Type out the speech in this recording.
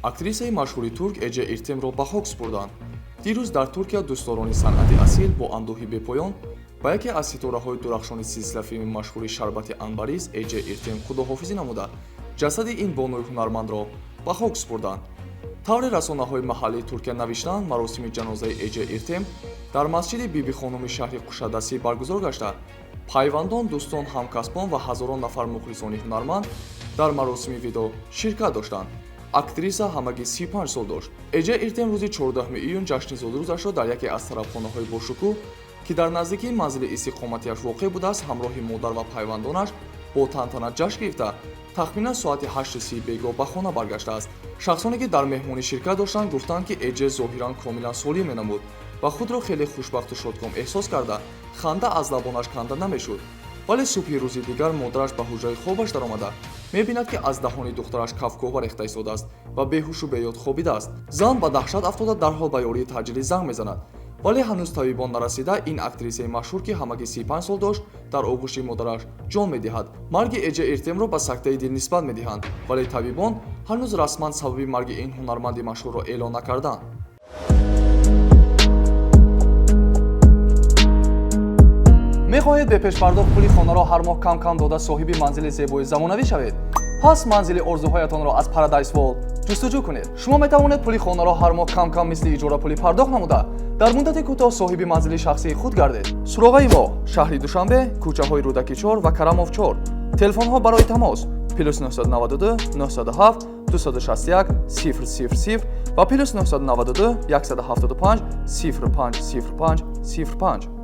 актрисаи машҳури турк Эҷе Иртемро ба хок супурданд. Дирӯз дар Туркия дӯсторони санъати асил бо андуҳи бепоён ба яке аз ситораҳои дурахшони силсилафилми машҳури Шербати анбарис Эҷе Иртем худоҳофизӣ намуда ҷасади ин бонуи ҳунармандро ба хок супурданд. Тавре расонаҳои маҳаллии Туркия навиштаанд маросими ҷанозаи Эҷе Иртем дар Масҷиди Бибихонуми шаҳри Қушадасӣ баргузор гашта. Пайвандон, дӯстон, ҳамкасбон ва ҳазорон нафар мухлисони ҳунарманд дар маросими видо ширкат доштанд. Актриса ҳамагӣ 35 сол дошт. Эҷе Иртем рӯзи 14 июн ҷашни зодирӯзашро дар яке аз тарабхонаҳои бошукӯҳ, ки дар наздикии манзили истиқоматиаш воқеъ будааст, ҳамроҳи модар ва пайвандонаш бо тантана ҷашн гирифта, тахминан соати 8:30 бегоҳ ба хона баргаштааст. Шахсоне ки дар меҳмонӣ ширкат доштанд гуфтанд, ки Эҷе зоҳиран комилан солим менамуд ва худро хеле хушбахту шодком эҳсос карда, ханда аз лабонаш канда намешуд. вале субҳи рӯзи дигар модараш ба ҳуҷраи хобаш даромада мебинад, ки аз даҳони духтараш кафкова рехта истодааст ва беҳушу беёд хобидааст. Зан ба таҳшат афтода дарҳол ба ёрии таъҷилӣ занг мезанад. вале ҳанӯз табибон нарасида ин актрисаи машҳур, ки ҳамагӣ 35 сол дошт, дар оғӯши модараш ҷон медиҳад. Марги Эҷе Иртемро ба сактаи дил нисбат медиҳанд, вале табибон ҳанӯз расман сабаби марги ин ҳунарманди машҳурро эълон накарданд. мехоҳед бе пешпардохт пули хонаро ҳар моҳ кам-кам дода соҳиби манзили зебои замонавӣ шавед? пас манзили орзуҳоятонро аз Paradise World ҷустуҷӯ кунед. шумо метавонед пули хонаро ҳар моҳ кам-кам мисли иҷора пулӣ пардохт намуда, дар муддати кӯтоҳ соҳиби манзили шахсии худ гардед. суроғаи мо: шаҳри Душанбе, кӯчаҳои Рӯдаки 4 ва Карамов 4. телефонҳо барои тамос: +992 907 261 000 ва +992 175 0505 05.